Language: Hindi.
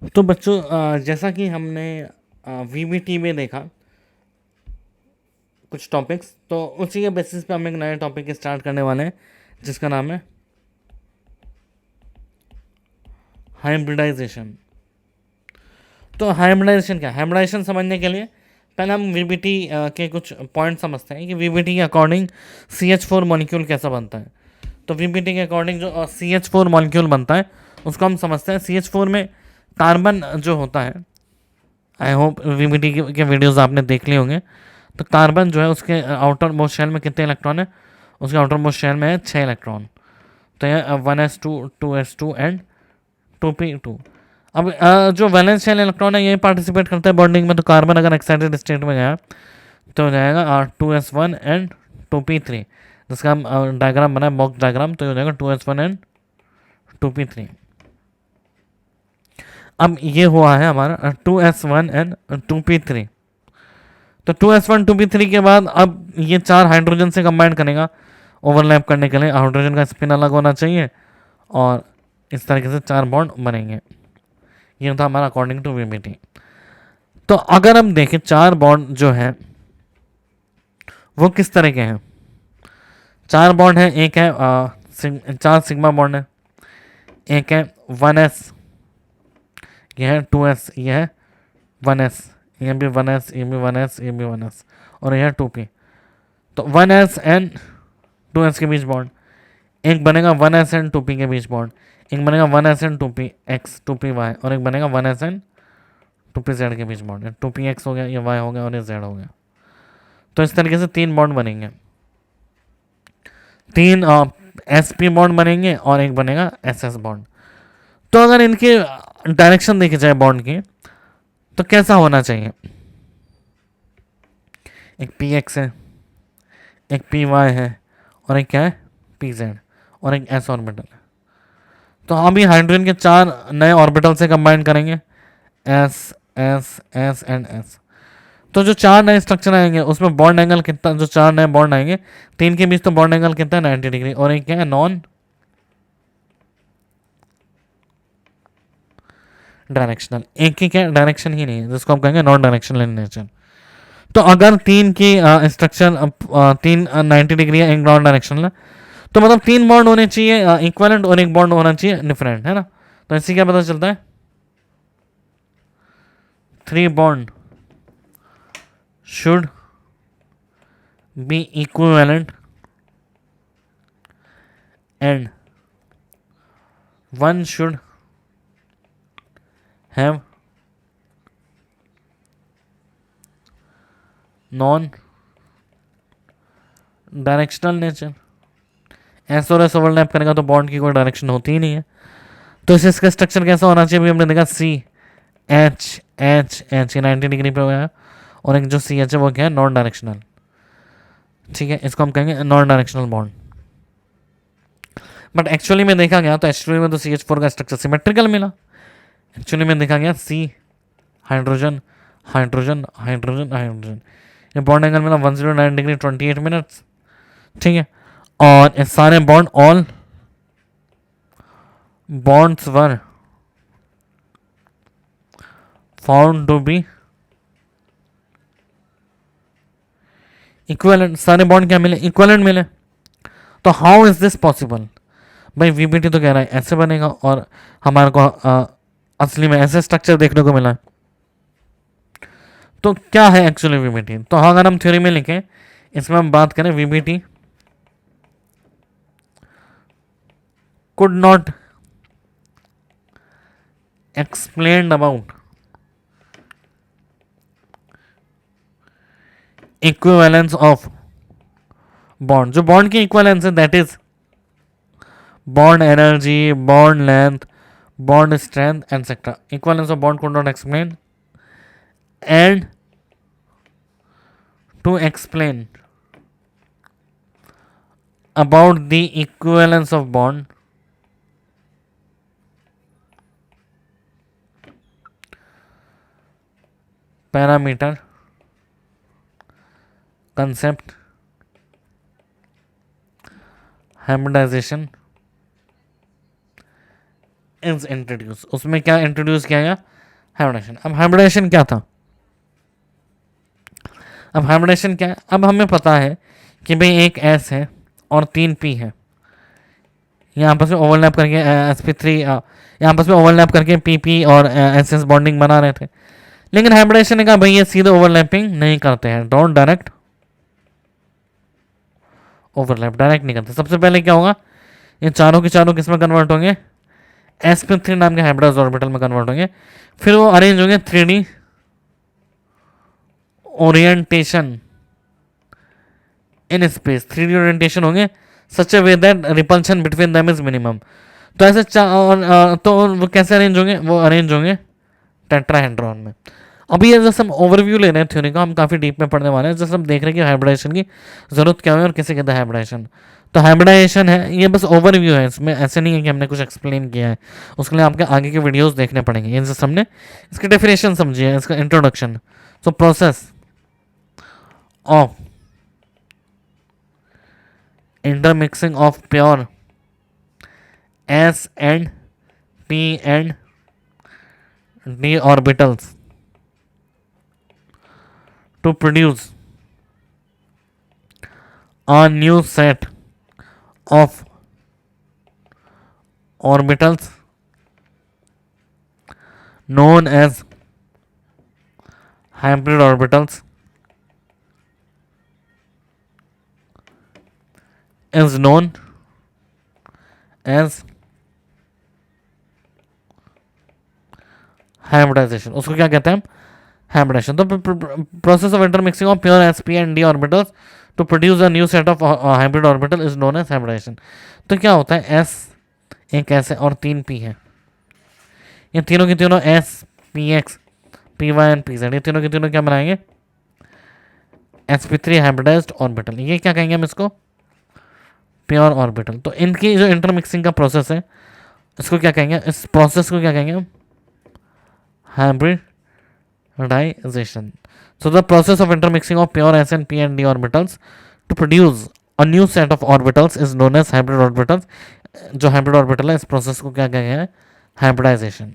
तो बच्चों जैसा कि हमने वीबीटी में देखा कुछ टॉपिक्स, तो उसी के बेसिस पे हम एक नया टॉपिक स्टार्ट करने वाले हैं जिसका नाम है हाइब्रिडाइजेशन। तो हाइब्रिडाइजेशन क्या है? हाइब्रिडाइजेशन समझने के लिए पहले हम वीबीटी के कुछ पॉइंट समझते हैं कि वीबीटी के अकॉर्डिंग CH4 मॉलिक्यूल कैसा बनता है। तो वीबीटी के अकॉर्डिंग जो CH4 मॉलिक्यूल बनता है उसको हम समझते हैं। CH4 में कार्बन जो होता है, आई होप वीबीटी के वीडियोज़ आपने देख लिए होंगे। तो कार्बन जो है उसके आउटर मोस्ट शेल में कितने इलेक्ट्रॉन है? उसके आउटर मोस्ट शेल में है 6 इलेक्ट्रॉन। तो यह 1s2 2s2 एंड 2p2। अब जो वैलेंस शेल इलेक्ट्रॉन है ये पार्टिसिपेट करता है बॉन्डिंग में। तो कार्बन अगर एक्साइटेड स्टेट में गया तो हो जाएगा 2s1 एंड 2p3, जिसका हम डायग्राम बना है बॉक्स डायग्राम। तो हो जाएगा 2s1 एंड 2p3। अब ये हुआ है हमारा 2s1 एंड 2p3। तो 2s1 2p3 के बाद अब ये चार हाइड्रोजन से कंबाइन करेगा ओवरलैप करने के लिए। हाइड्रोजन का स्पिन अलग होना चाहिए और इस तरीके से चार बॉन्ड बनेंगे। ये था हमारा अकॉर्डिंग टू वीबीटी। तो अगर हम देखें चार बॉन्ड जो है वो किस तरह के हैं। चार बॉन्ड है, एक है चार सिग्मा बॉन्ड है, एक है 1s, यह है 2s, यह है 1s, ये भी 1s, ये भी 1s, ये भी 1s, और यह है 2p। तो 1s एंड 2s के बीच बॉन्ड। एक बनेगा 1s एंड 2p के बीच बॉन्ड। एक बनेगा 1s and 2p x 2p y, और एक बनेगा 1s एंड 2p z के बीच बॉन्ड। 2p x हो गया, ये y हो गया और ये z हो गया। तो इस तरीके से तीन बॉन्ड बनेंगे। तीन sp बॉन्ड बनेंगे और एक बनेगा ss बॉन्ड। तो अगर इनके डायरेक्शन देखे जाए बॉन्ड की तो कैसा होना चाहिए? एक px है, एक py है, और एक क्या है pz, और एक s ऑर्बिटल है। तो हम ये हाइड्रोजन के चार नए ऑर्बिटल से कंबाइन करेंगे, s s s and s। तो जो चार नए स्ट्रक्चर आएंगे उसमें बॉन्ड एंगल कितना, जो चार नए बॉन्ड आएंगे तीन के बीच, तो बॉन्ड एंगल कितना है 90 डिग्री, और एक क्या है नॉन डायरेक्शनल। एक की क्या डायरेक्शन ही नहीं है, जिसको हम कहेंगे नॉन डायरेक्शनल इन नेचर। तो अगर तीन की स्ट्रक्चर तीन 90 डिग्री है, एक नॉन डायरेक्शनल है, तो मतलब तीन बॉन्ड होने चाहिए इक्वलेंट और एक बॉन्ड होना चाहिए डिफरेंट, है ना। तो इससे क्या पता चलता है? Three bond should be equivalent and one should have non directional nature. S और एस ओवरलैप करेगा तो बॉन्ड की कोई डायरेक्शन होती ही नहीं है। तो इसका स्ट्रक्चर कैसा होना चाहिए? अभी हमने देखा सी एच एच एच, ये 90 डिग्री पे हो गया, और एक जो सी एच है वो क्या है नॉन डायरेक्शनल। ठीक है, इसको हम कहेंगे non directional bond. But actually में देखा गया तो एक्चुअली में तो CH4 का स्ट्रक्चर सिमेट्रिकल मिला। एक्चुअली में देखा गया C hydrogen hydrogen hydrogen hydrogen, ये बॉन्ड एंगल मिला 109 डिग्री 28 मिनट्स। ठीक है, और ये सारे bond all bonds were found to be equivalent. सारे बॉन्ड क्या मिले? इक्विवेलेंट मिले। तो हाउ इज दिस पॉसिबल? भाई वीबीटी तो कह रहा है ऐसे बनेगा, और हमारे को असली में ऐसे स्ट्रक्चर देखने को मिला है। तो क्या है एक्चुअली वीबीटी? तो अगर हम थ्योरी में लिखें, इसमें हम बात करें VBT could not explained about equivalence of bond। जो बॉन्ड की इक्वलेंस है that is bond energy, bond length, bond strength, etc. Equivalence of bond could not explain, and to explain about the equivalence of bond, parameter, concept, hybridization is introduce, उसमें क्या इंट्रोड्यूस किया गया, हाइब्रिडेशन। अब हाइब्रिडेशन क्या था, अब हाइब्रिडेशन क्या है, अब हमें पता है कि भाई एक एस है और 3 पी है, ये आपस में ओवरलैप करके sp3 यहाँ आपस में ओवरलैप करके पीपी और एस एस बॉन्डिंग बना रहे थे। लेकिन हाइब्रिडेशन ने कहा भाई ये सीधे ओवरलैपिंग नहीं करते हैं, डोंट डायरेक्ट ओवरलैप, डायरेक्ट नहीं करते। सबसे पहले क्या होगा, ये चारों के चारों किस में कन्वर्ट होंगे, sp3 नाम के हाइब्रिडाइज ऑर्बिटल में कन्वर्ट होंगे। फिर वो अरेंज होंगे 3D orientation in space, 3D orientation होंगे such a way that repulsion between them is minimum. तो ऐसे तो वो कैसे अरेंज होंगे, वो अरेंज होंगे टेट्राहेड्रॉन में। अभी ये जैसे हम ओवरव्यू ले रहे हैं थ्योरी का, हम काफ़ी डीप में पढ़ने वाले हैं, जैसे हम देख रहे हैं कि हाइब्रिडाइजेशन की जरूरत क्या है और किसे कहता है हाइब्रिडाइजेशन। तो हाइब्रिडाइजेशन है, ये बस ओवरव्यू है, इसमें ऐसे नहीं है कि हमने कुछ एक्सप्लेन किया है, उसके लिए आपके आगे के वीडियोस देखने पड़ेंगे। ये जैसे हमने इसकी डेफिनेशन समझी है, इसका introduction. So process of intermixing of pure s and p and d orbitals to produce a new set of orbitals known as hybrid orbitals is known as hybridisation. उसको क्या कहते हैं, हाइब्रिडाइजेशन। तो process of intermixing of pure s p and d orbitals to produce a new set of hybrid orbital is known as hybridisation. तो क्या होता है, एस एक एस है और 3 पी है, ये तीनों के तीनों s p x p y and p z, ये तीनों के तीनों क्या बनाएंगे, sp3 हाइब्रिडाइज्ड ऑर्बिटल। ये क्या कहेंगे हम इसको, प्योर ऑर्बिटल। तो इनकी जो इंटरमिक्सिंग का प्रोसेस है, इसको क्या कहेंगे, इस प्रोसेस को क्या कहेंगे हम, hybridization. So the process of intermixing of pure s and p and d orbitals to produce a new set of orbitals is known as hybrid orbitals. जो hybrid orbital है, इस प्रोसेस को क्या कहेंगे, हाइब्रिडाइजेशन।